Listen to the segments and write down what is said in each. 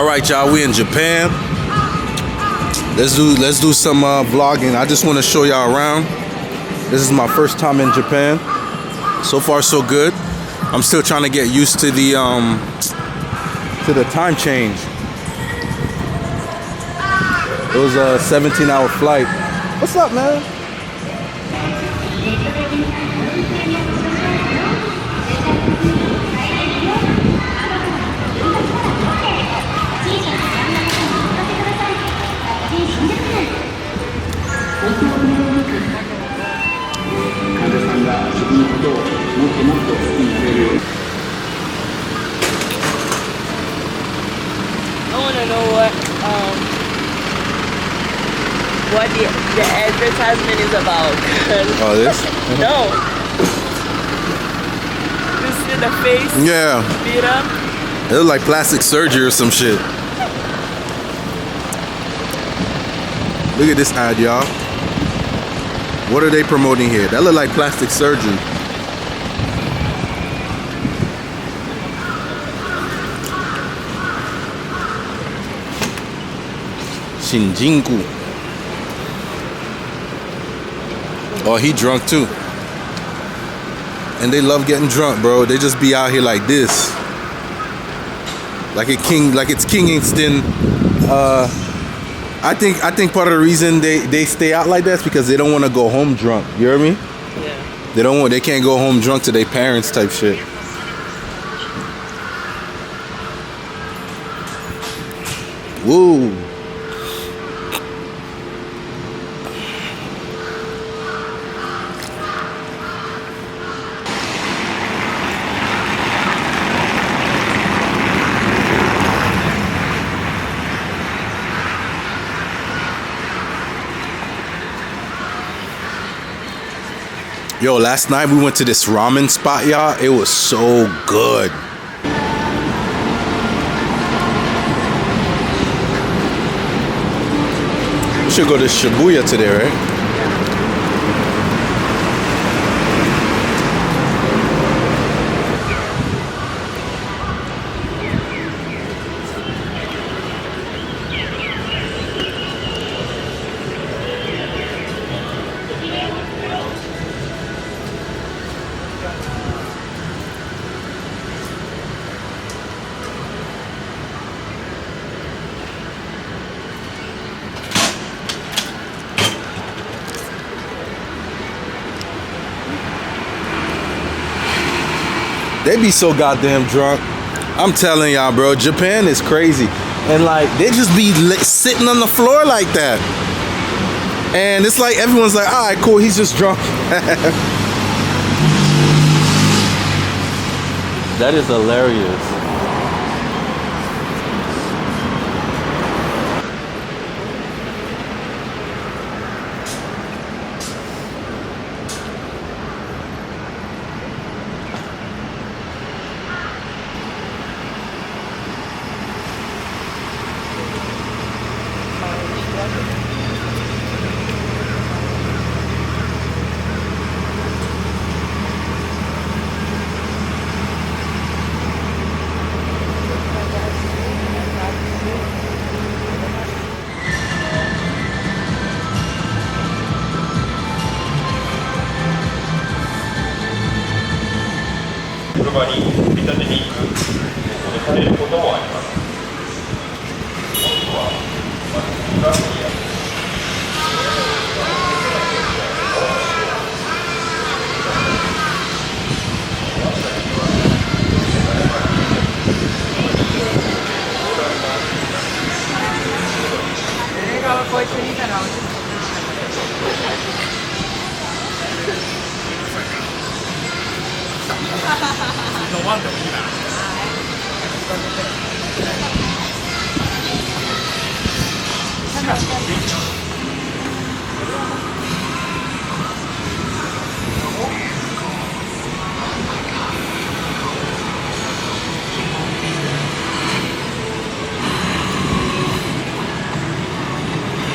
right, y'all, we in Japan. Let's do some vlogging. I just want to show y'all around. This is my first time in Japan. So far, so good. I'm still trying to get used to the time change. It was a 17-hour flight. What's up, man? I want to know what the advertisement is about. Oh, this? No. You see the face? Yeah. Beat up? It look like plastic surgery or some shit. Look at this ad, y'all. What are they promoting here? That look like plastic surgery. Shinjuku. Oh, he drunk too. And they love getting drunk, bro. They just be out here like this. Like it's Kingston. I think part of the reason they stay out like that is because they don't want to go home drunk. You hear me? Yeah. They can't go home drunk to their parents type shit. Woo. Yo, last night we went to this ramen spot, y'all. It was so good. We should go to Shibuya today, right? They be so goddamn drunk. I'm telling y'all, bro, Japan is crazy. And like, they just be sitting on the floor like that. And it's like, everyone's like, all right, cool, he's just drunk. That is hilarious.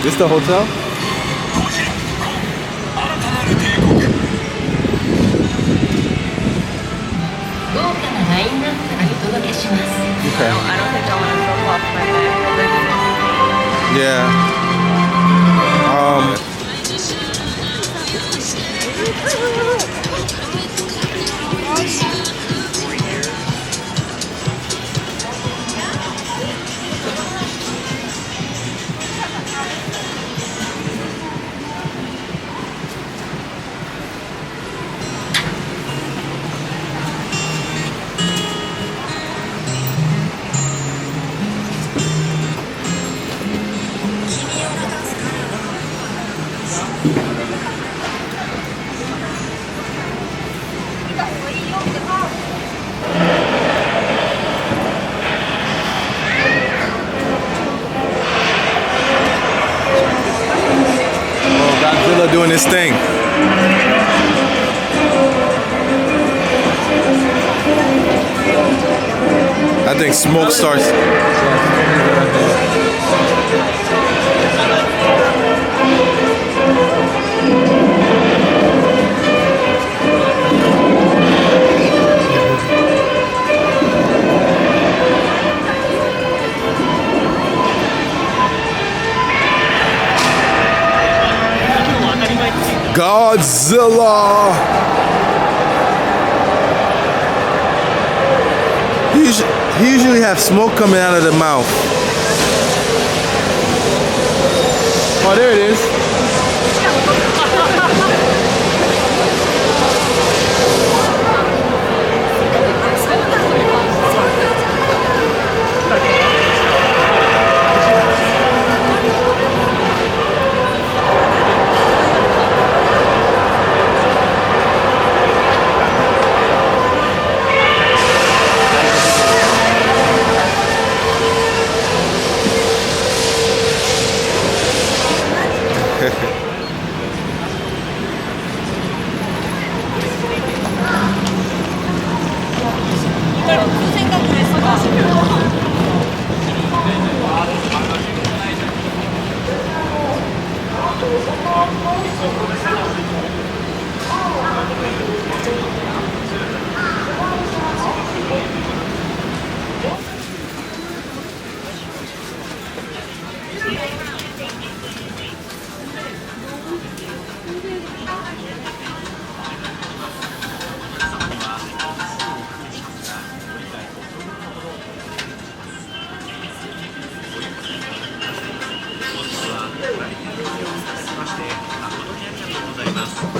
This the hotel? 豪華なラインナップでお届けします。I don't think I want to go up. Yeah. Godzilla doing his thing. I think smoke starts. Godzilla! He usually have smoke coming out of the mouth. Oh, there it is.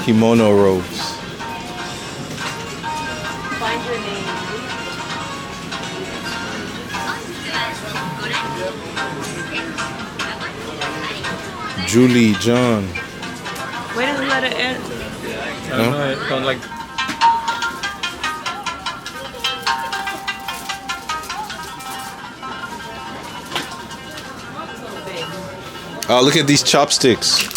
Kimono robes. Find your name. Julie John. Where does the letter N? I don't know, I don't like. Oh, look at these chopsticks.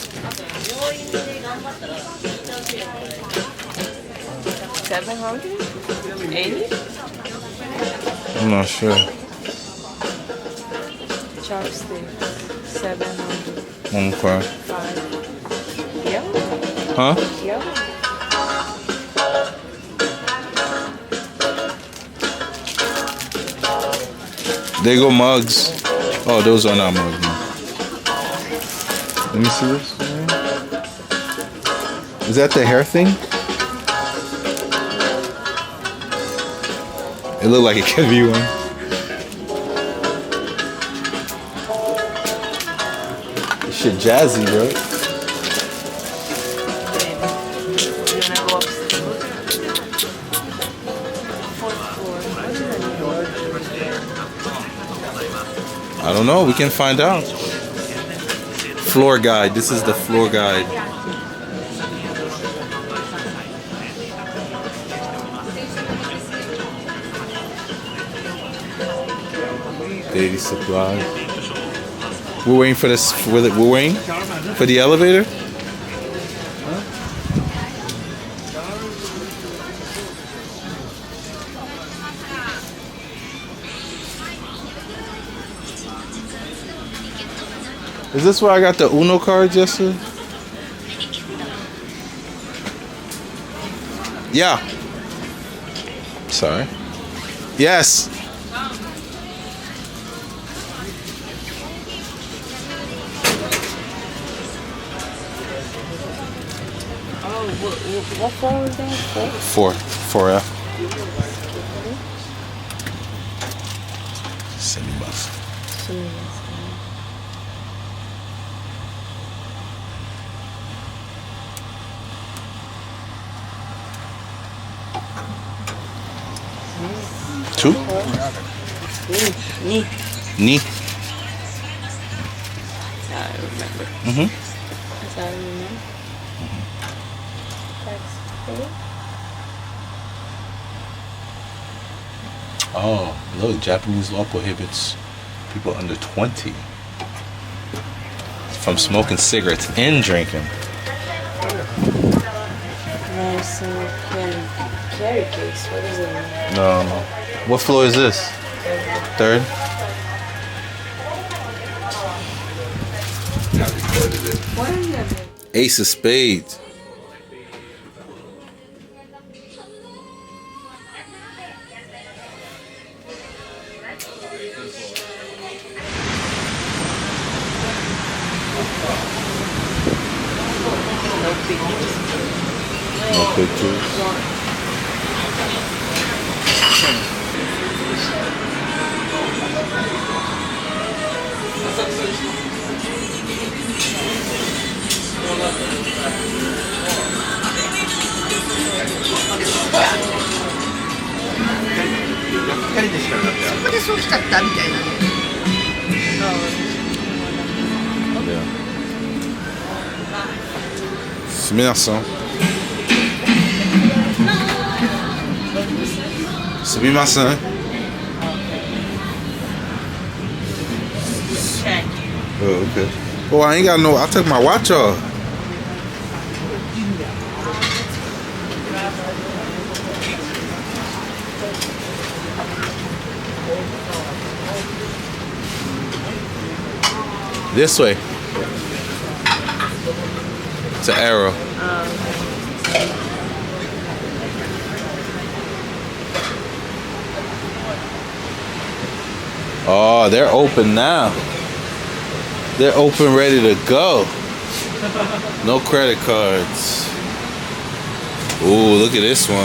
780? I'm not sure. Chopsticks. 700. Okay. 5. Yellow? Huh? Yellow? There go mugs. Oh, those are not mugs. No. Let me see this. Is that the hair thing? It looked like it could be one. This shit jazzy, bro. You wanna go upstairs? Fourth floor. I don't know. We can find out. Floor guide. This is the floor guide. Daily supply. We're waiting for this. We're waiting for the elevator. Is this where I got the Uno cards yesterday? Yeah. Sorry. Yes. What floor was that? 4. 4F. Semi-bus. Two? Ni. Ni. I remember. Mm-hmm. That's all I remember. That's cool. Oh, look, Japanese law prohibits people under 20 from smoking cigarettes and drinking. Nice carry case. What is it? No. What floor is this? 3rd? What is it? Ace of Spades. No pictures. Sumimasen. Sumimasen. Oh, okay. Oh, I ain't got no. I took my watch off. This way. It's an arrow. Oh, they're open now. They're open, ready to go. No credit cards. Ooh, look at this one.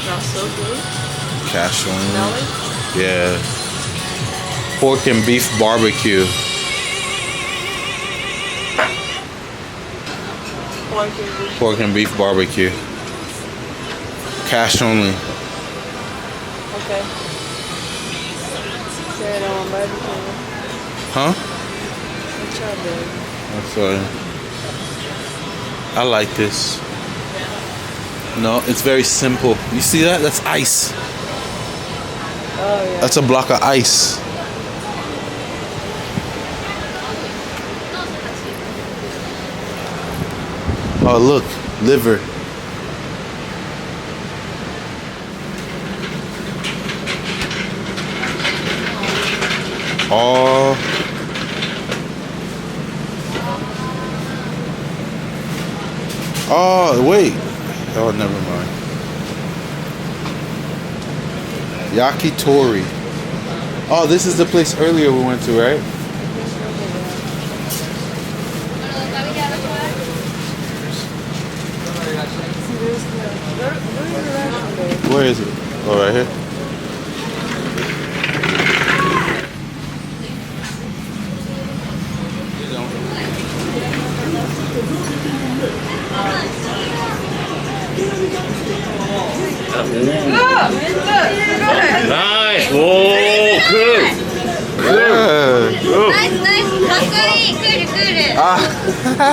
Smells so good. Cash on. Smell it? Yeah. Pork and beef barbecue. Pork and beef barbecue. Cash only. Okay. Say it on barbecue. Huh? What's your bag? I'm sorry. I like this. No, it's very simple. You see that? That's ice. Oh, yeah. That's a block of ice. Oh, look. Liver. Oh. Oh, wait. Oh, never mind. Yakitori. Oh, this is the place earlier we went to, right? Where is it? Oh, right here. Nice. Oh, good. Yeah. Nice, nice. かっこいい。クール、クール。 Ah,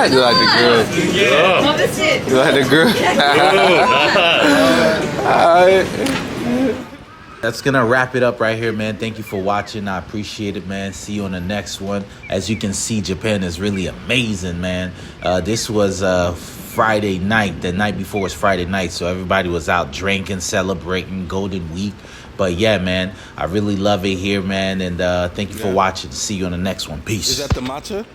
you like the grill. Yeah. You like the grill? Alright. That's gonna wrap it up right here, man. Thank you for watching. I appreciate it, man. See you on the next one. As you can see, Japan is really amazing, man. This was Friday night. The night before was Friday night, so everybody was out drinking, celebrating Golden Week. But yeah, man, I really love it here, man. And thank you for watching. See you on the next one. Peace. Is that the matcha?